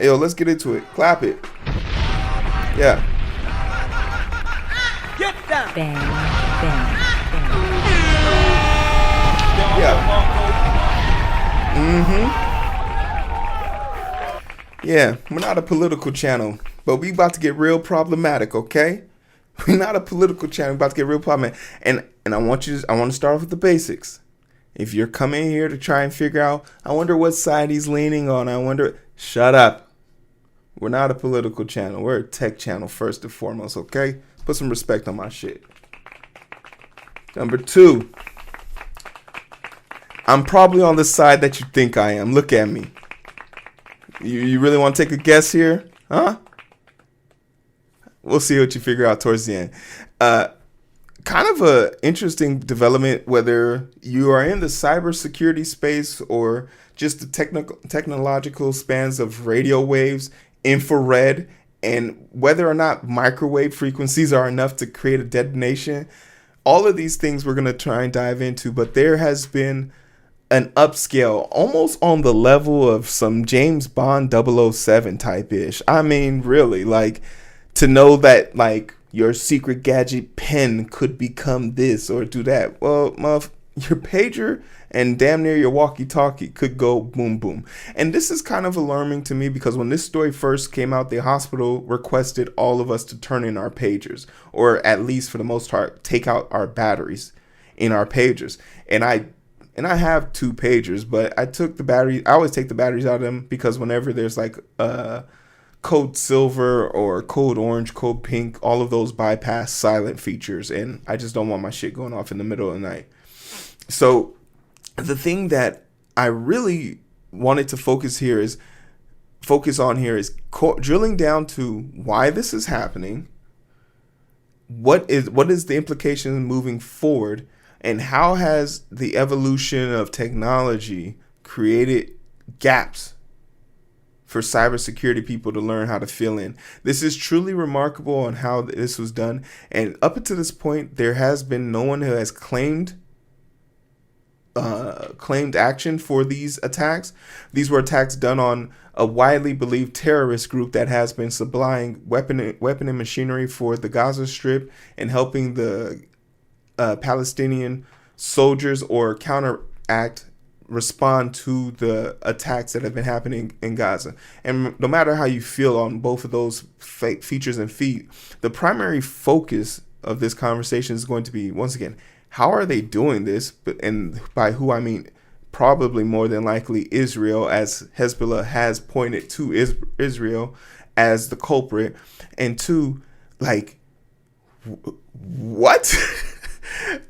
Yo, let's get into it. Clap it. Yeah. Get down. Bang, bang, bang. Yeah. Yeah, we're not a political channel, but we about to get real problematic, okay? We're not a political channel, we're about to get real problematic. And I want to start off with the basics. If you're coming here to try and figure out, I wonder what side he's leaning on. Shut up. We're not a political channel. We're a tech channel first and foremost, okay? Put some respect on my shit. Number 2. I'm probably on the side that you think I am. Look at me. You really want to take a guess here? Huh? We'll see what you figure out towards the end. Kind of a interesting development, whether you are in the cybersecurity space or just the technological spans of radio waves, infrared, and whether or not microwave frequencies are enough to create a detonation. All of these things we're going to try and dive into, but there has been an upscale almost on the level of some James Bond 007 type ish. I mean, really, like, to know that, like, your secret gadget pen could become this or do that. Well, your pager and damn near your walkie-talkie could go boom, boom. And this is kind of alarming to me because when this story first came out, the hospital requested all of us to turn in our pagers, or at least for the most part, take out our batteries in our pagers. And I have 2 pagers, but I always take the batteries out of them because whenever there's like code silver or code orange, code pink, all of those bypass silent features, and I just don't want my shit going off in the middle of the night. So the thing that I really wanted to focus on here is drilling down to why this is happening, what is the implication moving forward, and how has the evolution of technology created gaps for cybersecurity people to learn how to fill in. This is truly remarkable on how this was done. And up until this point, there has been no one who has claimed action for these attacks. These were attacks done on a widely believed terrorist group that has been supplying weapon and machinery for the Gaza Strip and helping the Palestinian soldiers or respond to the attacks that have been happening in Gaza. And no matter how you feel on both of those features and feet, the primary focus of this conversation is going to be, once again, how are they doing this? And by who I mean probably more than likely Israel, as Hezbollah has pointed to Israel as the culprit. And 2, like, what?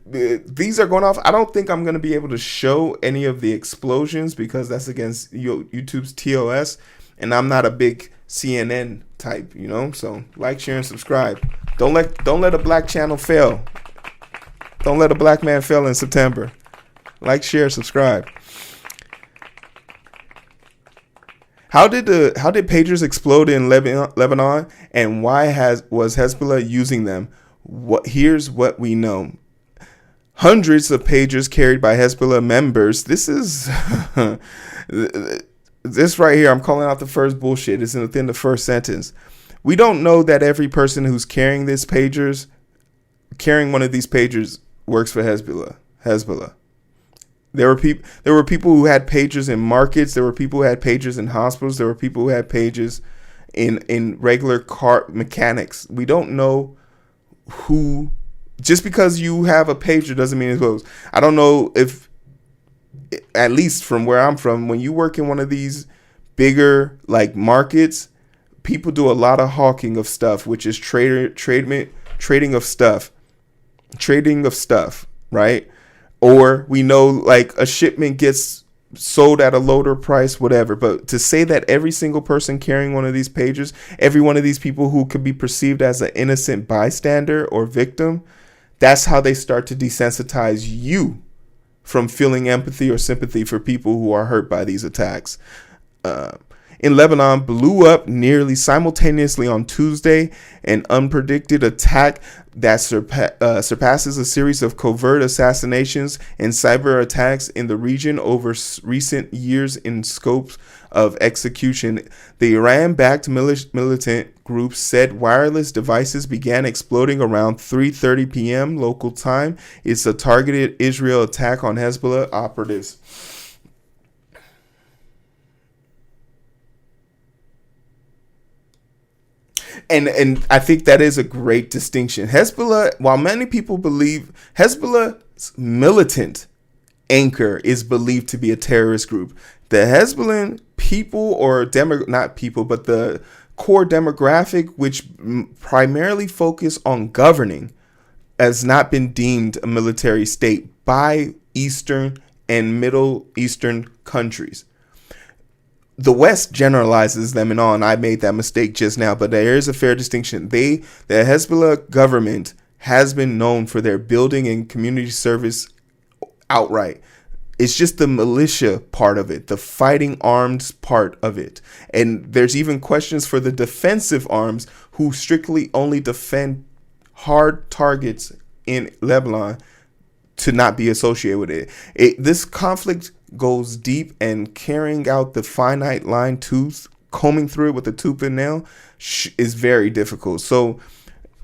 These are going off. I don't think I'm going to be able to show any of the explosions because that's against YouTube's TOS, and I'm not a big CNN type, so like, share, and subscribe. Don't let a black channel fail. Don't let a black man fail in September. Like, share, subscribe. How did pagers explode in Lebanon, and why was Hezbollah using them? Here's what we know. Hundreds of pagers carried by Hezbollah members. This is this right here. I'm calling out the first bullshit. It's within the first sentence. We don't know that every person who's carrying one of these pagers works for Hezbollah. There were people who had pagers in markets. There were people who had pagers in hospitals. There were people who had pagers in regular car mechanics. We don't know who. Just because you have a pager doesn't mean it's close. I don't know if, at least from where I'm from, when you work in one of these bigger like markets, people do a lot of hawking of stuff, which is trading of stuff, right? Or we know like a shipment gets sold at a lower price, whatever. But to say that every single person carrying one of these pagers, every one of these people who could be perceived as an innocent bystander or victim, that's how they start to desensitize you from feeling empathy or sympathy for people who are hurt by these attacks. in Lebanon blew up nearly simultaneously on Tuesday, an unpredicted attack that surpasses a series of covert assassinations and cyber attacks in the region over recent years in scopes of execution. The Iran-backed militant group said wireless devices began exploding around 3:30 p.m. local time. It's a targeted Israel attack on Hezbollah operatives. And I think that is a great distinction. Hezbollah, while many people believe Hezbollah's militant anchor is believed to be a terrorist group, the Hezbollah people, or not people, but the core demographic, which primarily focus on governing, has not been deemed a military state by Eastern and Middle Eastern countries. The West generalizes them and all, and I made that mistake just now, but there is a fair distinction. The Hezbollah government has been known for their building and community service outright. It's just the militia part of it, the fighting arms part of it. And there's even questions for the defensive arms, who strictly only defend hard targets in Lebanon, to not be associated with it. This conflict goes deep, and carrying out the finite line tooth, combing through it with a tooth and nail, is very difficult. So,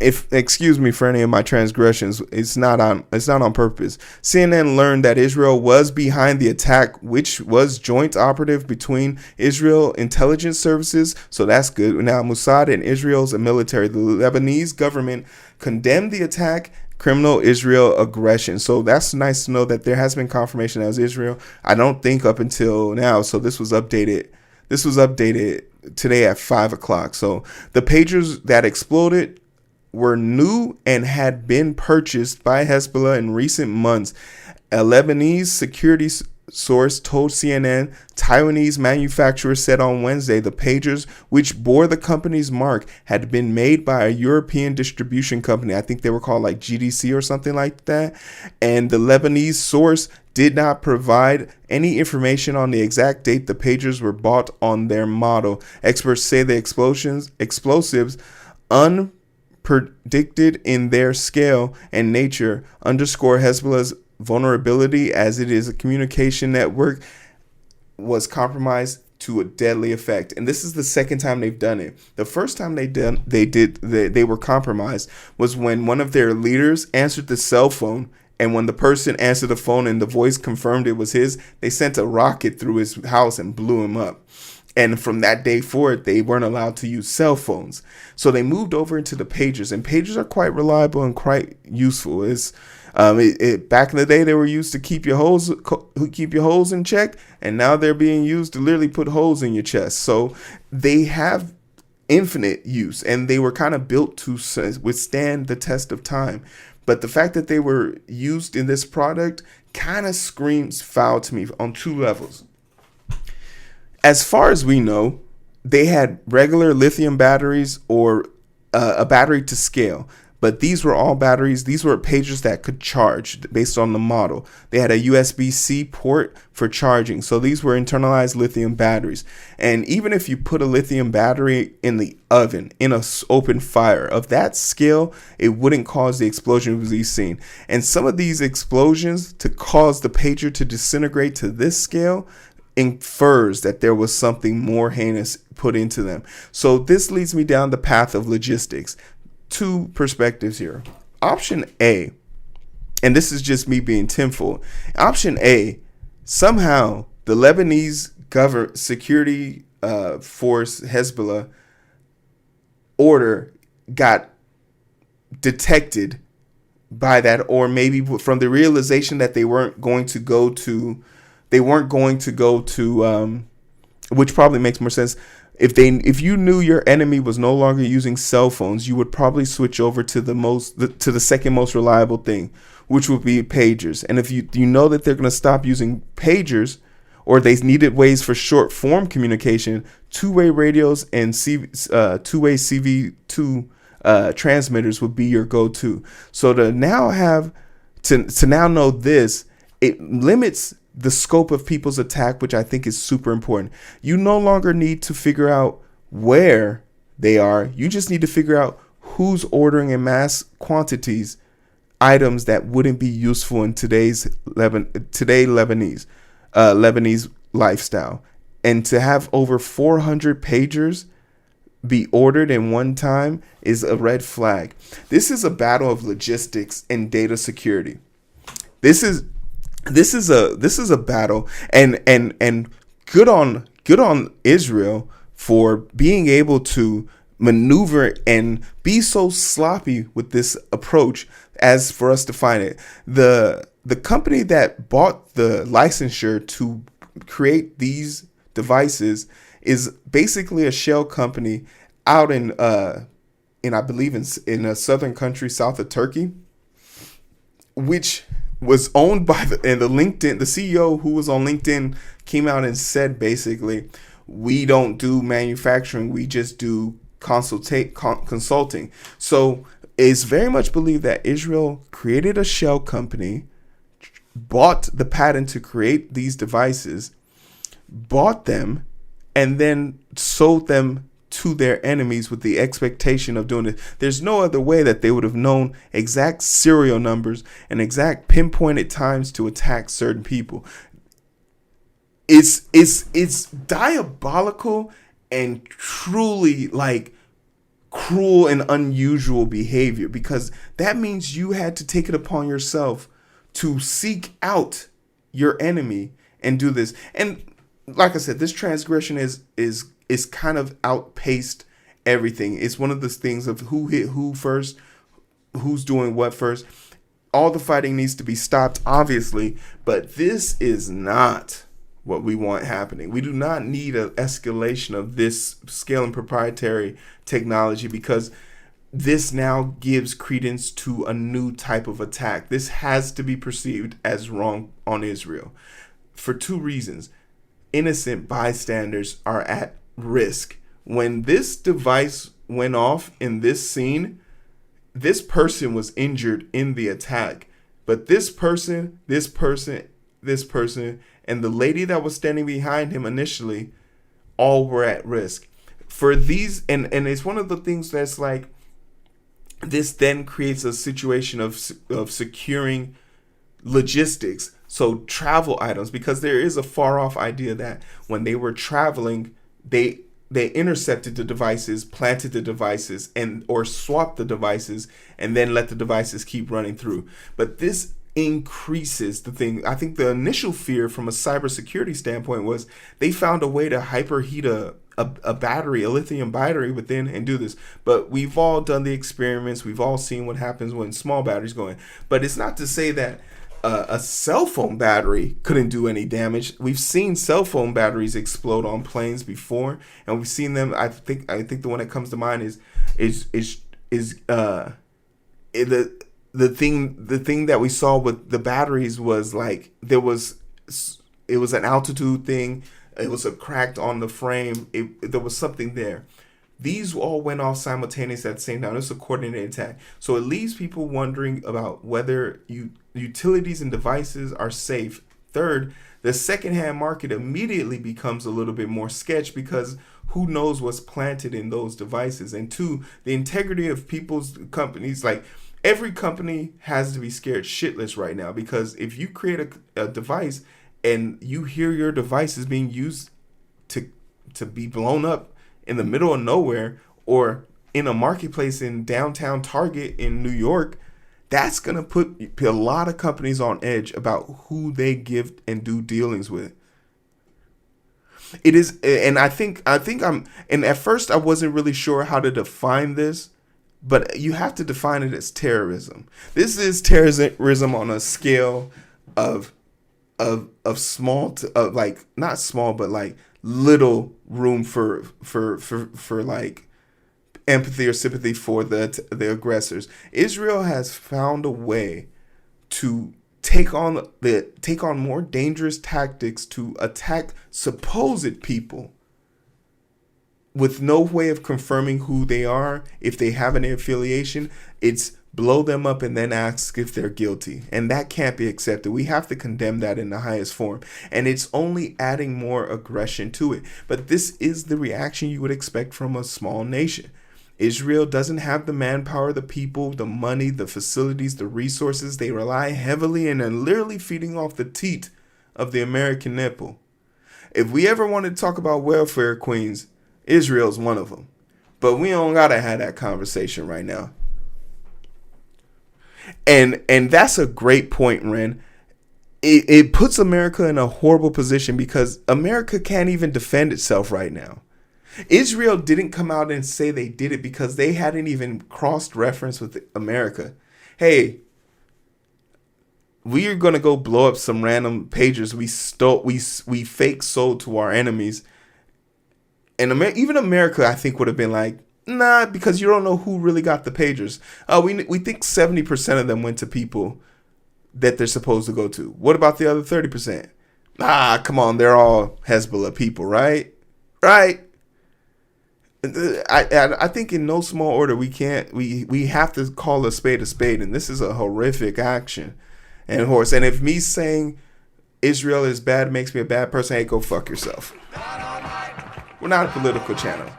excuse me for any of my transgressions, it's not on purpose. CNN learned that Israel was behind the attack, which was joint operative between Israel intelligence services. So that's good. Now Mossad and Israel's military. The Lebanese government condemned the attack, criminal Israel aggression. So that's nice to know that there has been confirmation that it was Israel. I don't think up until now. So this was updated today at 5:00. So the pagers that exploded were new and had been purchased by Hezbollah in recent months. A Lebanese security source told CNN Taiwanese manufacturer said on Wednesday the pagers, which bore the company's mark, had been made by a European distribution company. I think they were called like GDC or something like that. And the Lebanese source did not provide any information on the exact date the pagers were bought on their model. Experts say the explosives unpredicted in their scale and nature underscore Hezbollah's vulnerability, as it is a communication network was compromised to a deadly effect. And this is the second time they've done it. The first time they were compromised was when one of their leaders answered the cell phone, and when the person answered the phone and the voice confirmed it was his, they sent a rocket through his house and blew him up. And from that day forward, they weren't allowed to use cell phones. So they moved over into the pagers, and pagers are quite reliable and quite useful. Back in the day, they were used to keep your holes in check, and now they're being used to literally put holes in your chest. So they have infinite use, and they were kind of built to withstand the test of time. But the fact that they were used in this product kind of screams foul to me on two levels. As far as we know, they had regular lithium batteries or a battery to scale. But these were all batteries. These were pagers that could charge based on the model. They had a USB-C port for charging. So these were internalized lithium batteries. And even if you put a lithium battery in the oven, in an open fire of that scale, it wouldn't cause the explosion we've seen. And some of these explosions to cause the pager to disintegrate to this scale infers that there was something more heinous put into them. So this leads me down the path of logistics. Two perspectives here. Option A, and this is just me being tinfoil. Option A, somehow the Lebanese security force Hezbollah order got detected by that, or maybe from the realization that they weren't going to go to, which probably makes more sense. If you knew your enemy was no longer using cell phones, you would probably switch over to the second most reliable thing, which would be pagers. And if you know that they're going to stop using pagers, or they needed ways for short form communication, two-way radios and two-way CV2 transmitters would be your go-to. So to now know this, it limits the scope of people's attack, which I think is super important. You no longer need to figure out where they are. You just need to figure out who's ordering in mass quantities items that wouldn't be useful in today's Lebanese lifestyle. And to have over 400 pagers be ordered in one time is a red flag. This is a battle of logistics and data security. This is a battle, and good on Israel for being able to maneuver and be so sloppy with this approach as for us to find it. The company that bought the licensure to create these devices is basically a shell company out in I believe in a southern country south of Turkey, which was owned by the LinkedIn. The CEO who was on LinkedIn came out and said basically, we don't do manufacturing, we just do consulting. So it's very much believed that Israel created a shell company, bought the patent to create these devices, bought them, and then sold them to their enemies with the expectation of doing it. There's no other way that they would have known exact serial numbers and exact pinpointed times to attack certain people. It's diabolical and truly like cruel and unusual behavior, because that means you had to take it upon yourself to seek out your enemy and do this. And like I said, this transgression is kind of outpaced everything. It's one of those things of who hit who first, who's doing what first. All the fighting needs to be stopped, obviously, but this is not what we want happening. We do not need an escalation of this scale and proprietary technology, because this now gives credence to a new type of attack. This has to be perceived as wrong on Israel for two reasons. Innocent bystanders are at risk. When this device went off in this scene, this person was injured in the attack, but this person, and the lady that was standing behind him initially, all were at risk. For these, and it's one of the things that's like, this then creates a situation of securing logistics, so travel items, because there is a far off idea that when they were traveling, they intercepted the devices, planted the devices, or swapped the devices, and then let the devices keep running through. But this increases the thing. I think the initial fear from a cybersecurity standpoint was they found a way to hyperheat a battery, a lithium battery within, and do this. But we've all done the experiments. We've all seen what happens when small batteries go in. But it's not to say that a cell phone battery couldn't do any damage. We've seen cell phone batteries explode on planes before, and we've seen them. I think the one that comes to mind is the thing that we saw with the batteries was like it was an altitude thing. It was a cracked on the frame. There was something there. These all went off simultaneously at the same time. It's a coordinated attack. So it leaves people wondering about whether utilities and devices are safe. Third, the secondhand market immediately becomes a little bit more sketch, because who knows what's planted in those devices. And two, the integrity of people's companies, like every company has to be scared shitless right now, because if you create a device and you hear your device is being used to be blown up in the middle of nowhere or in a marketplace in downtown Target in New York, that's going to put a lot of companies on edge about who they give and do dealings with. It is, and I think and at first I wasn't really sure how to define this, but you have to define it as terrorism. This is terrorism on a scale of small to like not small, but like little room for like empathy or sympathy for the aggressors. Israel has found a way to take on more dangerous tactics to attack supposed people with no way of confirming who they are, if they have any affiliation. It's blow them up, and then ask if they're guilty. And that can't be accepted. We have to condemn that in the highest form. And it's only adding more aggression to it. But this is the reaction you would expect from a small nation. Israel doesn't have the manpower, the people, the money, the facilities, the resources. They rely heavily and are literally feeding off the teat of the American nipple. If we ever want to talk about welfare queens, Israel's one of them. But we don't gotta have that conversation right now. And that's a great point, Ren. It puts America in a horrible position because America can't even defend itself right now. Israel didn't come out and say they did it because they hadn't even cross-referenced with America. Hey, we are gonna go blow up some random pagers we fake sold to our enemies. And even America, I think, would have been like, nah, because you don't know who really got the pagers. We think 70% of them went to people that they're supposed to go to. What about the other 30%? Come on, they're all Hezbollah people, right? Right. I think in no small order we have to call a spade, and this is a horrific action. And if me saying Israel is bad makes me a bad person, hey, go fuck yourself. We're not a political channel.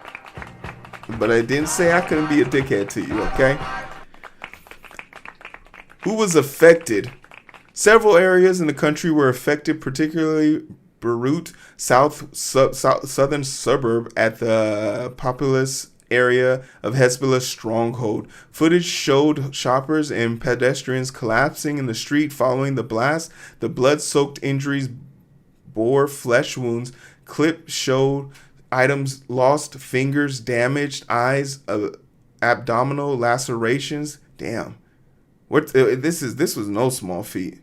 But I didn't say I couldn't be a dickhead to you, okay? Who was affected? Several areas in the country were affected, particularly Beirut, southern suburb at the populous area of Hezbollah's stronghold. Footage showed shoppers and pedestrians collapsing in the street following the blast. The blood-soaked injuries bore flesh wounds. Clip showed items lost, fingers damaged, eyes, abdominal lacerations. Damn, this was no small feat.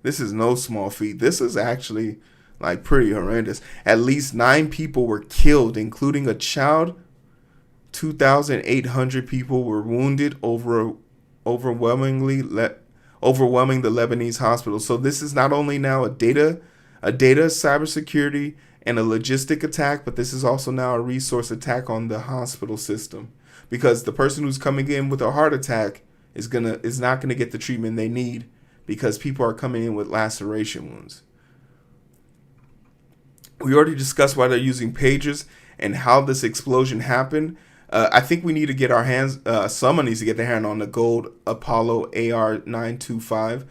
This is no small feat. This is actually like pretty horrendous. At least 9 people were killed, including a child. 2,800 people were wounded, overwhelming the Lebanese hospital. So this is not only now a data cybersecurity and a logistic attack, but this is also now a resource attack on the hospital system, because the person who's coming in with a heart attack is not gonna get the treatment they need because people are coming in with laceration wounds. We already discussed why they're using pagers and how this explosion happened. I think we need to get our hands, someone needs to get their hand on the gold Apollo AR-925.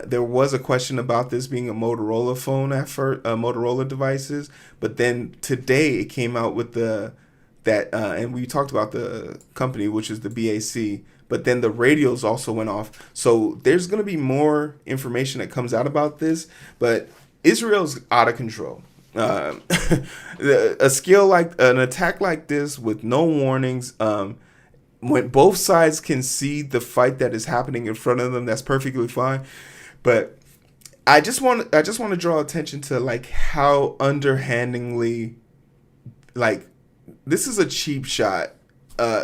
There was a question about this being a Motorola phone at first, Motorola devices, but then today it came out with and we talked about the company, which is the BAC, but then the radios also went off. So there's going to be more information that comes out about this, but Israel's out of control. An attack like this with no warnings, when both sides can see the fight that is happening in front of them, that's perfectly fine. But I just want to draw attention to like how underhandingly, like, this is a cheap shot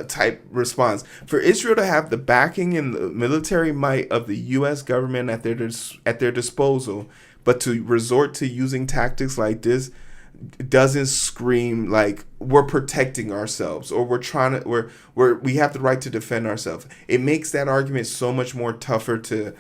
type response for Israel to have the backing and the military might of the U.S. government at their disposal, but to resort to using tactics like this doesn't scream like we're protecting ourselves or we have the right to defend ourselves. It makes that argument so much more tougher to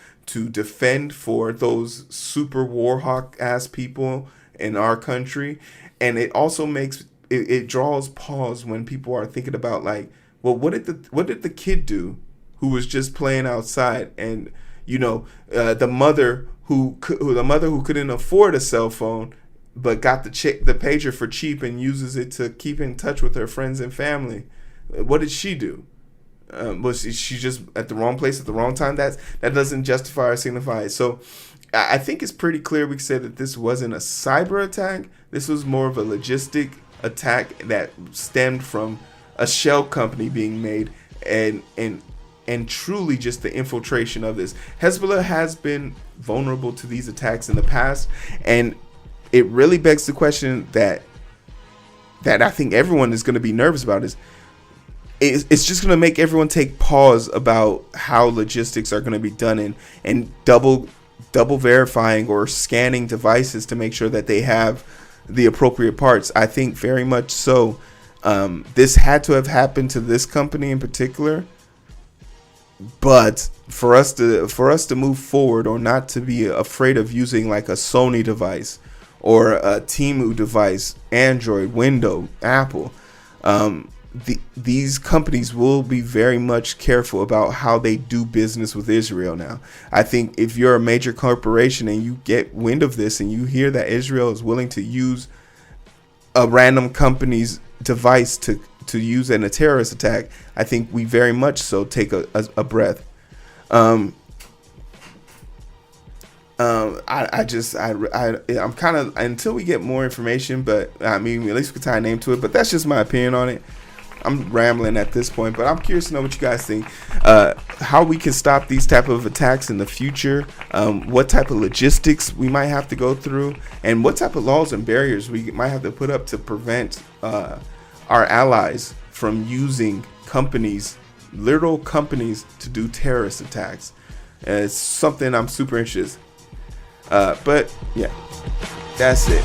defend for those super war hawk ass people in our country, and it also makes it draws pause when people are thinking about like, well, what did the kid do who was just playing outside, and the mother who couldn't afford a cell phone but got the pager for cheap and uses it to keep in touch with her friends and family. What did she do? Was she just at the wrong place at the wrong time? That doesn't justify or signify it. So I think it's pretty clear we can say that this wasn't a cyber attack. This was more of a logistic attack that stemmed from a shell company being made and truly just the infiltration of this. Hezbollah has been vulnerable to these attacks in the past, and it really begs the question that I think everyone is going to be nervous about is it's just going to make everyone take pause about how logistics are going to be done and double verifying or scanning devices to make sure that they have the appropriate parts. I think very much so. This had to have happened to this company in particular. But for us to move forward, or not to be afraid of using like a Sony device or a Temu device, Android, Windows, Apple, these companies will be very much careful about how they do business with Israel now. I think if you're a major corporation and you get wind of this and you hear that Israel is willing to use a random company's device to use in a terrorist attack, I think we very much so take a breath. I'm kind of, until we get more information, but I mean, at least we can tie a name to it, but that's just my opinion on it. I'm rambling at this point, but I'm curious to know what you guys think. How we can stop these type of attacks in the future. What type of logistics we might have to go through, and what type of laws and barriers we might have to put up to prevent our allies from using companies, literal companies, to do terrorist attacks. It's something I'm super interested. But yeah, that's it.